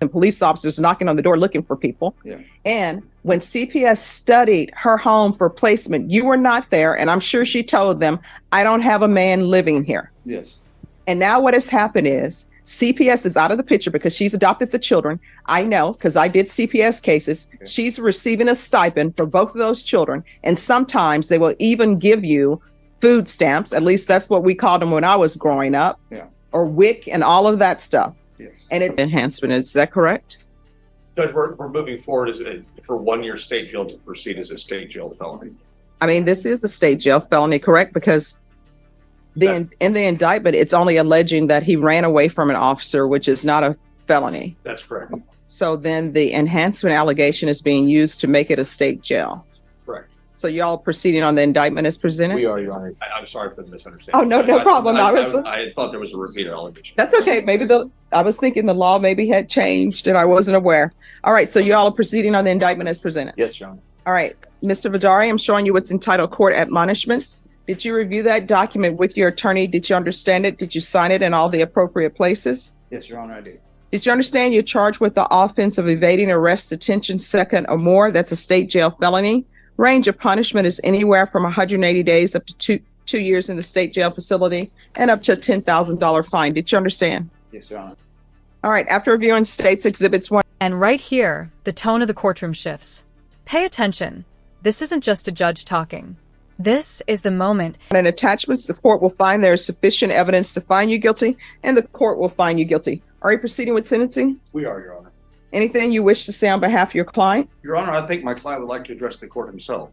and police officers knocking on the door looking for people. Yeah. And when CPS studied her home for placement, you were not there. And I'm sure she told them, I don't have a man living here. Yes. And now what has happened is CPS is out of the picture because she's adopted the children. I know because I did CPS cases. Okay. She's receiving a stipend for both of those children. And sometimes they will even give you food stamps. At least that's what we called them when I was growing up. Yeah. Or WIC and all of that stuff. Yes. And it's enhancement. Is that correct? Judge, we're moving forward for 1 year state jail to proceed as a state jail felony. I mean, this is a state jail felony, correct? Because in the indictment, it's only alleging that he ran away from an officer, which is not a felony. That's correct. So then the enhancement allegation is being used to make it a state jail. Correct. So y'all proceeding on the indictment as presented? We are, Your Honor. I'm sorry for the misunderstanding. Oh, no problem. I thought there was a repeated allegation. That's okay. Maybe I was thinking the law maybe had changed and I wasn't aware. All right. So you all are proceeding on the indictment as presented. Yes, Your Honor. All right. Mr. Vidari, I'm showing you what's entitled Court Admonishments. Did you review that document with your attorney? Did you understand it? Did you sign it in all the appropriate places? Yes, Your Honor, I did. Did you understand you're charged with the offense of evading arrest, detention, second or more? That's a state jail felony. Range of punishment is anywhere from 180 days up to two years in the state jail facility and up to a $10,000 fine. Did you understand? Yes, Your Honor. All right. After reviewing States Exhibits 1. And right here, the tone of the courtroom shifts. Pay attention. This isn't just a judge talking. This is the moment. And attachments, the court will find there is sufficient evidence to find you guilty, and the court will find you guilty. Are you proceeding with sentencing? We are, Your Honor. Anything you wish to say on behalf of your client? Your Honor, I think my client would like to address the court himself.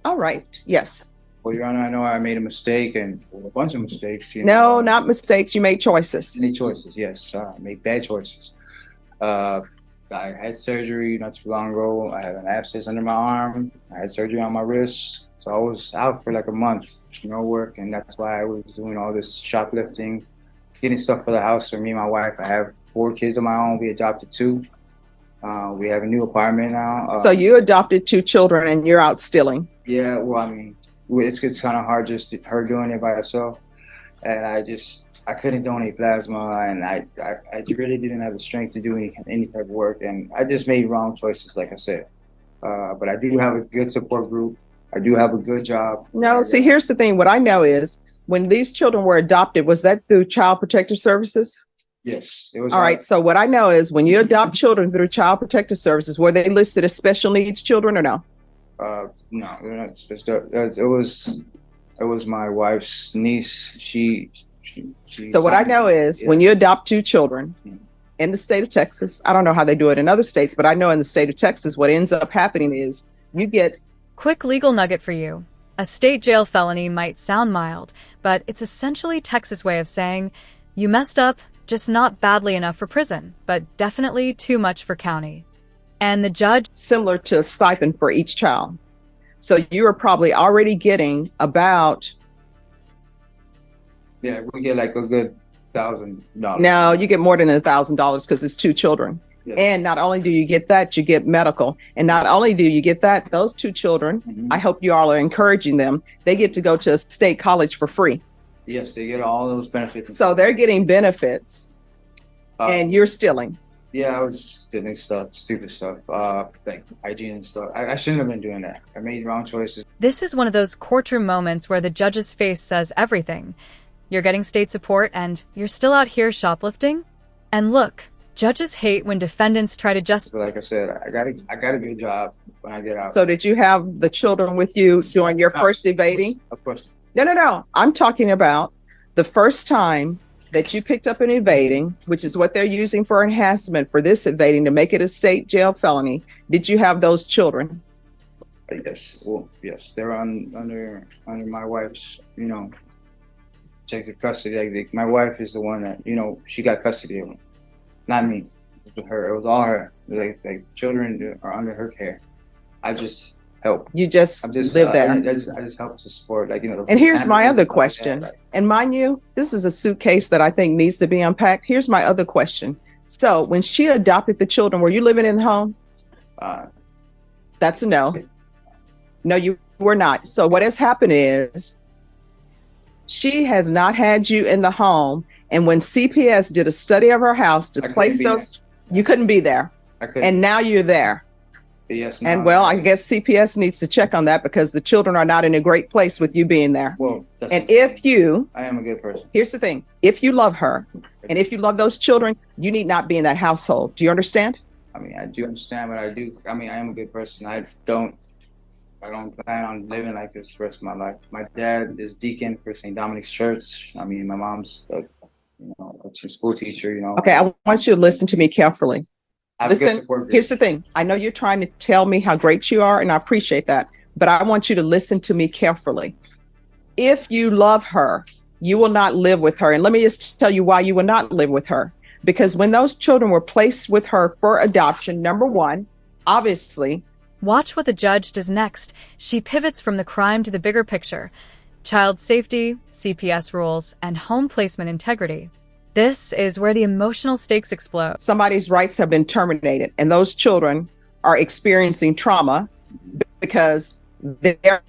All right. Yes. Well, Your Honor, I know I made a mistake and a bunch of mistakes. No, not mistakes. You made choices. Many choices, yes. I made bad choices. I had surgery not too long ago. I had an abscess under my arm. I had surgery on my wrist. So I was out for like a month, no work. And that's why I was doing all this shoplifting, getting stuff for the house for me and my wife. I have 4 kids of my own. We adopted 2. We have a new apartment now. So you adopted 2 children and you're out stealing. Yeah, well, I mean, it's kind of hard just her doing it by herself. And I couldn't donate plasma, and I really didn't have the strength to do any type of work. And I just made wrong choices, like I said. But I do have a good support group. I do have a good job. No, see, here's the thing. What I know is when these children were adopted, was that through Child Protective Services? Yes, it was. All right. So what I know is when you adopt children through Child Protective Services, were they listed as special needs children or no? No, they're not special. It was my wife's niece. She So what I know is when you adopt 2 children in the state of Texas, I don't know how they do it in other states, but I know in the state of Texas, what ends up happening is you get. Quick legal nugget for you. A state jail felony might sound mild, but it's essentially Texas' way of saying you messed up, just not badly enough for prison, but definitely too much for county. And the judge. Similar to a stipend for each child. So you are probably already getting about. Yeah, we get like a good $1,000. No, you get more than $1,000 because it's 2 children. Yeah. And not only do you get that, you get medical. And not only do you get that, those 2 children, I hope you all are encouraging them. They get to go to a state college for free. Yes, they get all those benefits. So they're getting benefits and you're stealing. Yeah, I was stealing stuff, stupid stuff, like hygiene and stuff. I shouldn't have been doing that. I made wrong choices. This is one of those courtroom moments where the judge's face says everything. You're getting state support and you're still out here shoplifting? And look, judges hate when defendants try to But like I said, I gotta get a job when I get out. So did you have the children with you during your first evading? Of course. No. I'm talking about the first time that you picked up an evading, which is what they're using for enhancement for this evading to make it a state jail felony. Did you have those children? Yes. Well, yes, they're under my wife's, protective custody. Like, my wife is the one that, she got custody of them, not me. It was her. It was all her. Like children are under her care. I just help. You just live there. I just help to support, And here's my other question. And mind you, this is a suitcase that I think needs to be unpacked. Here's my other question. So when she adopted the children, were you living in the home? That's a no. No, you were not. So what has happened is she has not had you in the home. And when CPS did a study of her house to place those, You couldn't be there. I could. And now you're there. Yes. And no, well, I guess CPS needs to check on that because the children are not in a great place with you being there. Well, And if you, I am a good person. here's the thing, if you love her and if you love those children, you need not be in that household. Do you understand? I mean, I do understand, but I am a good person. I don't plan on living like this the rest of my life. My dad is deacon for St. Dominic's Church. I mean, my mom's a school teacher, Okay, I want you to listen to me carefully. I have a good Listen, support group. here's the thing. I know you're trying to tell me how great you are, and I appreciate that. But I want you to listen to me carefully. If you love her, you will not live with her. And let me just tell you why you will not live with her. Because when those children were placed with her for adoption, number one, obviously. Watch what the judge does next. She pivots from the crime to the bigger picture: child safety, CPS rules, and home placement integrity. This is where the emotional stakes explode. Somebody's rights have been terminated, and those children are experiencing trauma because their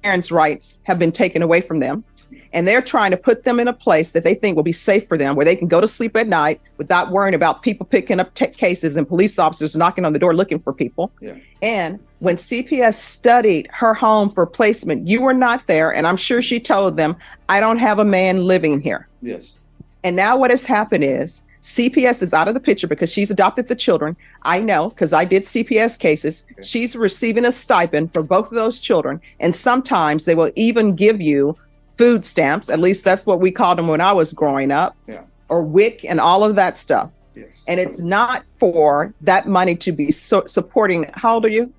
parents' rights have been taken away from them. And they're trying to put them in a place that they think will be safe for them, where they can go to sleep at night without worrying about people picking up cases and police officers knocking on the door looking for people. Yeah. And when CPS studied her home for placement, you were not there. And I'm sure she told them, I don't have a man living here. Yes. And now what has happened is CPS is out of the picture because she's adopted the children. I know because I did CPS cases. Okay. She's receiving a stipend for both of those children. And sometimes they will even give you food stamps. At least that's what we called them when I was growing up. Yeah. Or WIC and all of that stuff. Yes. And it's not for that money to be supporting. How old are you?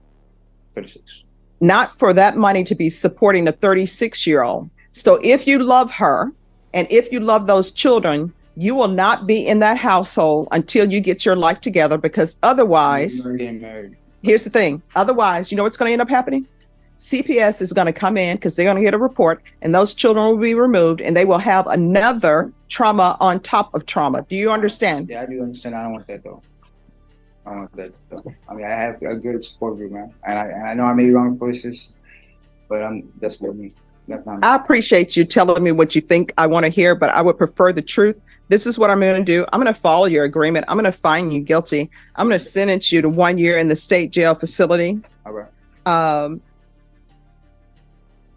36. Not for that money to be supporting a 36-year-old. So if you love her and if you love those children, you will not be in that household until you get your life together, because otherwise, You're getting married. here's the thing. Otherwise, you know what's going to end up happening? CPS is going to come in because they're going to get a report and those children will be removed and they will have another trauma on top of trauma. Do you understand? Yeah, I do understand. I don't want that though. I don't want that though. I mean, I have a good support group, man, and I know I made wrong choices, but that's not me. That's not me. I appreciate you telling me what you think I want to hear, but I would prefer the truth. This is what I'm going to do. I'm going to follow your agreement. I'm going to find you guilty. I'm going to sentence you to 1 year in the state jail facility. All right.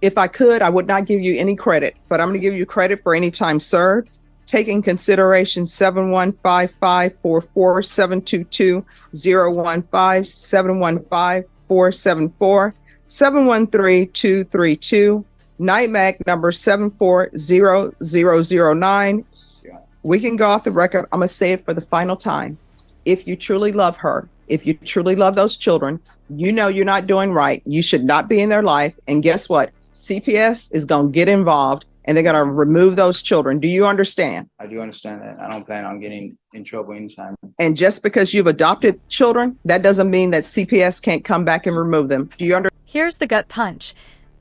If I could, I would not give you any credit, but I'm going to give you credit for any time served. Taking consideration 715-544-722-015, 715-474, 713-232, NIMAC number 740009. Yeah. We can go off the record. I'm going to say it for the final time. If you truly love her, if you truly love those children, you know you're not doing right. You should not be in their life. And guess what? CPS is going to get involved and they're going to remove those children. Do you understand? I do understand that. I don't plan on getting in trouble anytime. And just because you've adopted children, that doesn't mean that CPS can't come back and remove them. Do you understand? Here's the gut punch.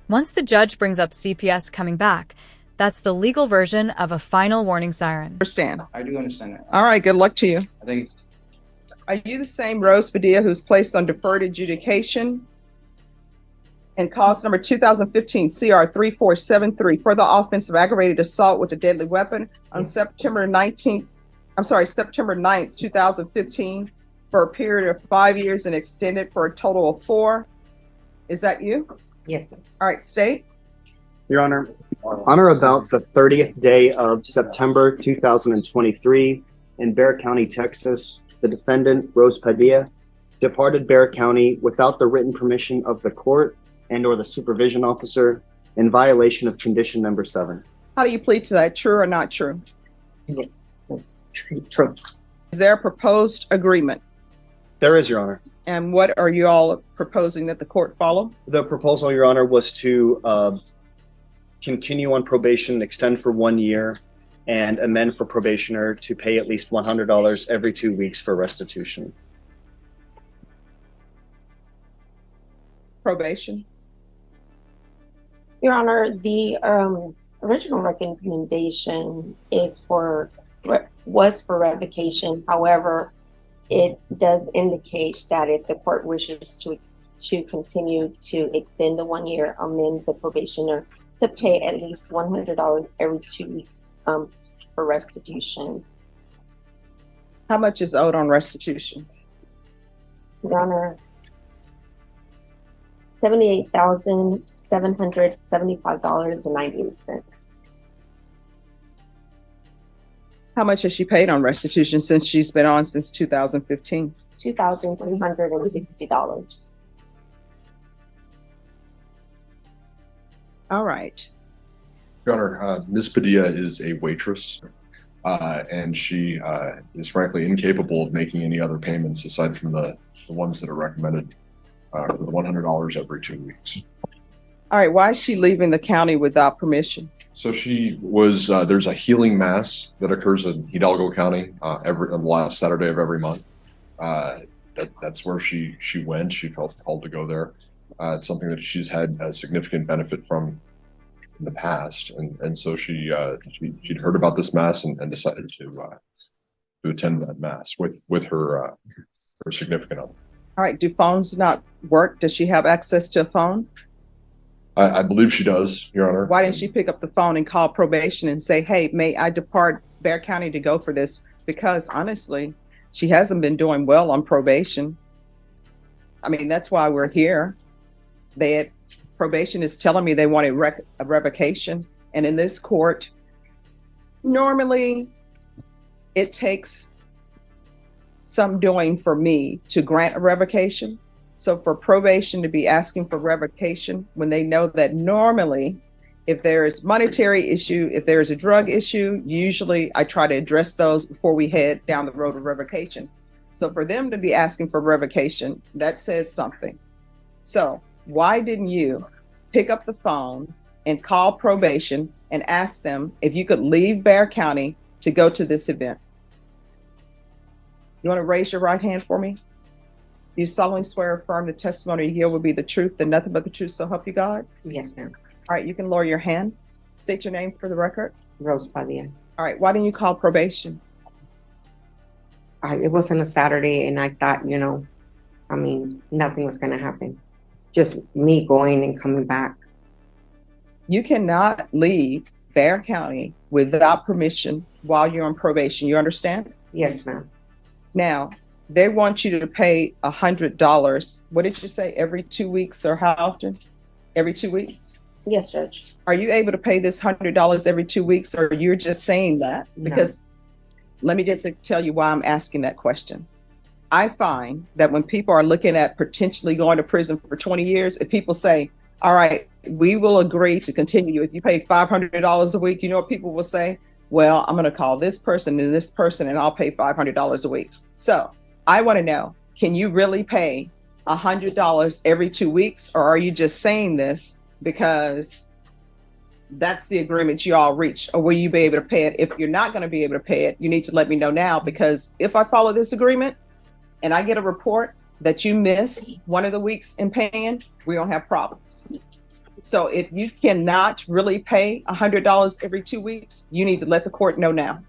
Once the judge brings up CPS coming back, that's the legal version of a final warning siren. I do understand that. All right. Good luck to you. I think Are you the same Rose Padilla who's placed on deferred adjudication and cause number 2015 CR 3473 for the offense of aggravated assault with a deadly weapon on September 9th, 2015 for a period of 5 years and extended for a total of 4? Is that you? Yes, ma'am. All right, state. Your Honor, on or about the 30th day of September 2023 in Bexar County, Texas, the defendant, Rose Padilla, departed Bexar County without the written permission of the court and or the supervision officer in violation of condition number 7. How do you plead to that? True or not true? Yes. True. Is there a proposed agreement? There is, Your Honor. And what are you all proposing that the court follow? The proposal, Your Honor, was to continue on probation, extend for 1 year, and amend for probationer to pay at least $100 every 2 weeks for restitution. Probation. Your Honor, the original recommendation was for revocation. However, it does indicate that if the court wishes to continue to extend the 1 year, amend the probationer to pay at least $100 every 2 weeks for restitution. How much is owed on restitution? Your Honor, $78,775.98. How much has she paid on restitution since she's been on since 2015? $2,360. All right. Your Honor, Ms. Padilla is a waitress, and she is frankly incapable of making any other payments aside from the ones that are recommended for the $100 every 2 weeks. All right. Why is she leaving the county without permission? So she was, there's a healing mass that occurs in Hidalgo County on the last Saturday of every month. That's where she went. She felt called to go there. It's something that she's had a significant benefit from in the past, and so she'd heard about this mass and decided to attend that mass with her significant other. All right. Do phones not work? Does she have access to a phone? I believe she does, Your Honor. Why didn't she pick up the phone and call probation and say, hey, may I depart Bexar County to go for this? Because honestly, she hasn't been doing well on probation. I mean, that's why we're here. Probation is telling me they want a revocation. And in this court, normally it takes some doing for me to grant a revocation. So for probation to be asking for revocation when they know that normally if there is monetary issue, if there is a drug issue, usually I try to address those before we head down the road of revocation. So for them to be asking for revocation, that says something. So why didn't you pick up the phone and call probation and ask them if you could leave Bexar County to go to this event? You want to raise your right hand for me? You solemnly swear or affirm the testimony you give will be the truth and nothing but the truth, so help you God? Yes, ma'am. All right, you can lower your hand. State your name for the record. Rose Padilla. All right, why didn't you call probation? It wasn't a Saturday, and I thought, nothing was going to happen. Just me going and coming back. You cannot leave Bexar County without permission while you're on probation. You understand? Yes, ma'am. Now, they want you to pay $100. What did you say? Every 2 weeks or how often? Every 2 weeks? Yes, Judge. Are you able to pay this $100 every 2 weeks, or you're just saying that? Because let me just tell you why I'm asking that question. I find that when people are looking at potentially going to prison for 20 years, if people say, all right, we will agree to continue. If you pay $500 a week, you know what people will say? Well, I'm going to call this person and this person and I'll pay $500 a week. So I want to know, can you really pay $100 every 2 weeks? Or are you just saying this because that's the agreement you all reached? Or will you be able to pay it? If you're not going to be able to pay it, you need to let me know now, because if I follow this agreement and I get a report that you miss one of the weeks in paying, we don't have problems. So if you cannot really pay $100 every 2 weeks, you need to let the court know now.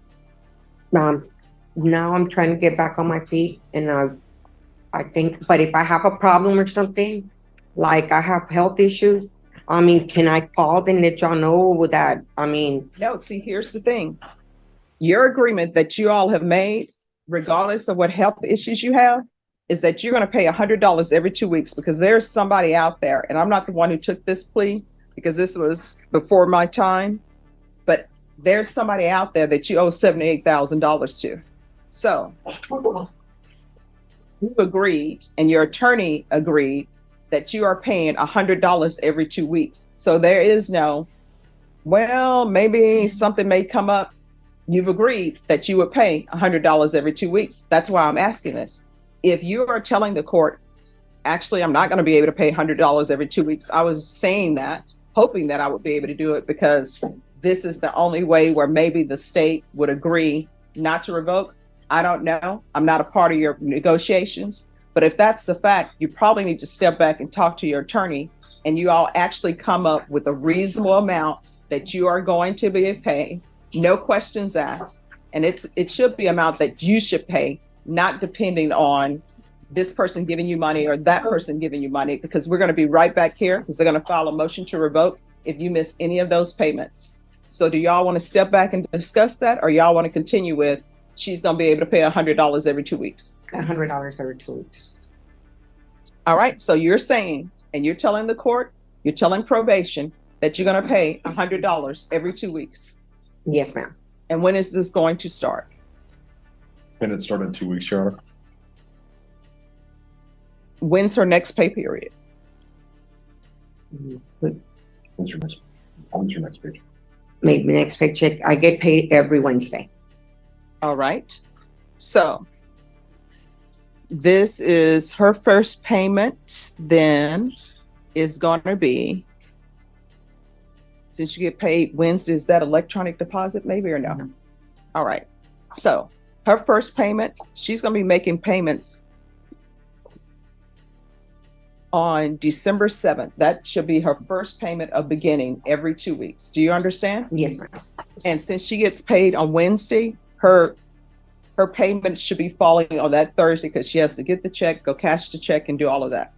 Now I'm trying to get back on my feet, and I think, but if I have a problem or something, like I have health issues, can I call and let y'all know that? No, see, here's the thing. Your agreement that you all have made, regardless of what health issues you have, is that you're going to pay $100 every 2 weeks, because there's somebody out there, and I'm not the one who took this plea because this was before my time, but there's somebody out there that you owe $78,000 to. So you agreed, and your attorney agreed, that you are paying $100 every 2 weeks. So there is no, well, maybe something may come up. You've agreed that you would pay $100 every 2 weeks. That's why I'm asking this. If you are telling the court, actually, I'm not going to be able to pay $100 every 2 weeks, I was saying that, hoping that I would be able to do it, because this is the only way where maybe the state would agree not to revoke. I don't know. I'm not a part of your negotiations. But if that's the fact, you probably need to step back and talk to your attorney, and you all actually come up with a reasonable amount that you are going to be paid, no questions asked. And it should be amount that you should pay, not depending on this person giving you money or that person giving you money, because we're going to be right back here, because they're going to file a motion to revoke if you miss any of those payments. So do y'all want to step back and discuss that, or y'all want to continue with she's gonna be able to pay $100 every 2 weeks. $100 every 2 weeks. All right, so you're saying, and you're telling the court, you're telling probation that you're gonna pay $100 every 2 weeks. Yes, ma'am. And when is this going to start? And it started in 2 weeks, Your Honor. When's her next pay period? When's your next page? Maybe next paycheck. I get paid every Wednesday. All right. So this is her first payment, then is going to be, since you get paid Wednesday, is that electronic deposit maybe or no? All right. So her first payment, she's going to be making payments on December 7th. That should be her first payment of beginning every 2 weeks. Do you understand? Yes, ma'am. And since she gets paid on Wednesday, her payments should be falling on that Thursday because she has to get the check, go cash the check, and do all of that.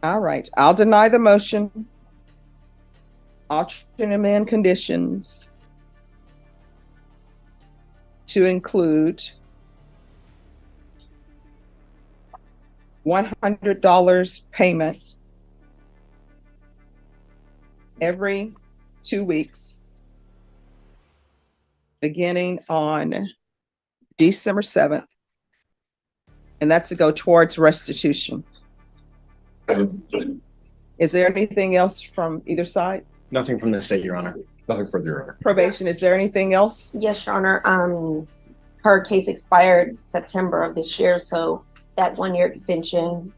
All right, I'll deny the motion. Alternate amend conditions to include $100 payment every 2 weeks, beginning on December 7th. And that's to go towards restitution. Is there anything else from either side? Nothing from the state, Your Honor. Nothing further, Your Honor. Probation, is there anything else? Yes, Your Honor. Her case expired September of this year, so that 1 year extension,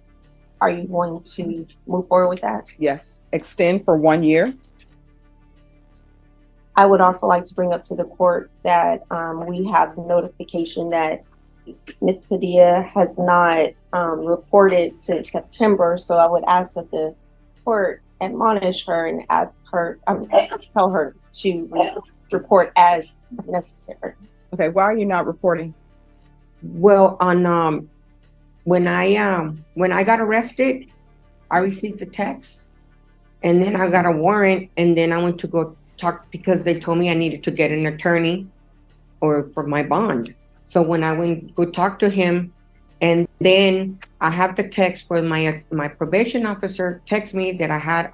are you going to move forward with that? Yes, extend for 1 year. I would also like to bring up to the court that we have notification that Ms. Padilla has not reported since September. So I would ask that the court admonish her and ask her, tell her to report as necessary. Okay, why are you not reporting? Well, on when I got arrested, I received a text, and then I got a warrant, and then I went to go talk because they told me I needed to get an attorney or for my bond. So when I went go talk to him, and then I have the text where my probation officer texted me that I had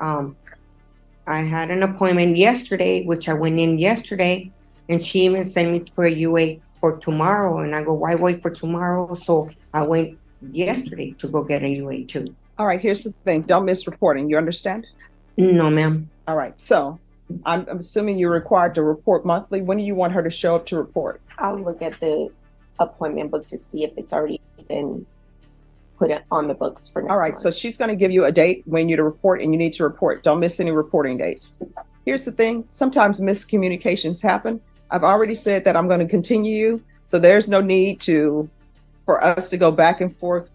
an appointment yesterday, which I went in yesterday, and she even sent me for a UA for tomorrow. And I go, why wait for tomorrow? So I went yesterday to go get a UA too. All right, here's the thing. Don't miss reporting. You understand? No, ma'am. All right, so I'm assuming you're required to report monthly. When do you want her to show up to report? I'll look at the appointment book to see if it's already been put on the books for next All right, month. so she's going to give you a date when you to report, and you need to report. Don't miss any reporting dates. Here's the thing. Sometimes miscommunications happen. I've already said that I'm going to continue you, so there's no need for us to go back and forth.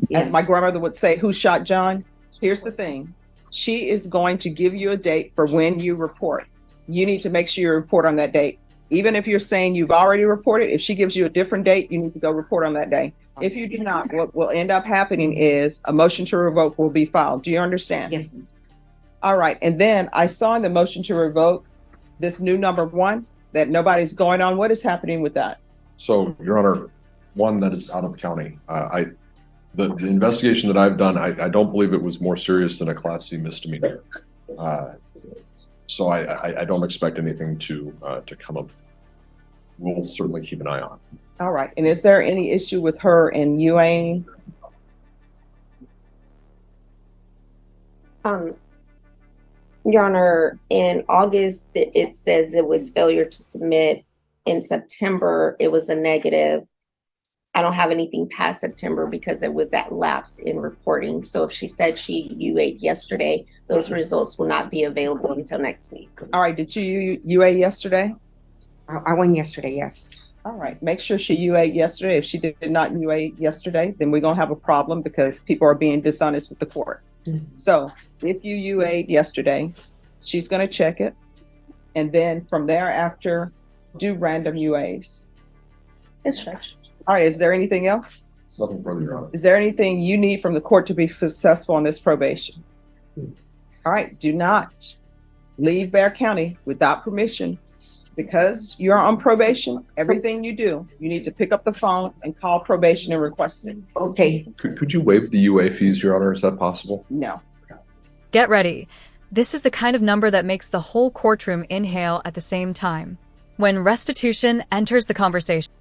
Yes. As my grandmother would say, who shot John? Here's the thing. She is going to give you a date for when you report. You need to make sure you report on that date. Even if you're saying you've already reported, if she gives you a different date, you need to go report on that day. If you do not, what will end up happening is a motion to revoke will be filed. Do you understand? Yes. All right. And then I saw in the motion to revoke this new number 1 that nobody's going on. What is happening with that? So, Your Honor, one that is out of county. The investigation that I've done, I don't believe it was more serious than a Class C misdemeanor. So I don't expect anything to come up. We'll certainly keep an eye on it. All right. And is there any issue with her and UA? Your Honor, in August, it says it was failure to submit. In September, it was a negative. I don't have anything past September because there was that lapse in reporting. So if she said she UA'd yesterday, those results will not be available until next week. All right. Did you UA yesterday? I went yesterday, yes. All right. Make sure she UA'd yesterday. If she did not UA yesterday, then we're going to have a problem because people are being dishonest with the court. Mm-hmm. So if you UA'd yesterday, she's going to check it. And then from thereafter, do random UAs. Yes, Judge. All right. Is there anything else? Nothing further, Your Honor. Is there anything you need from the court to be successful on this probation? All right. Do not leave Bexar County without permission Because you're on probation, everything you do, you need to pick up the phone and call probation and request it. Okay. Could you waive the UA fees, Your Honor? Is that possible? No. Get ready. This is the kind of number that makes the whole courtroom inhale at the same time. When restitution enters the conversation.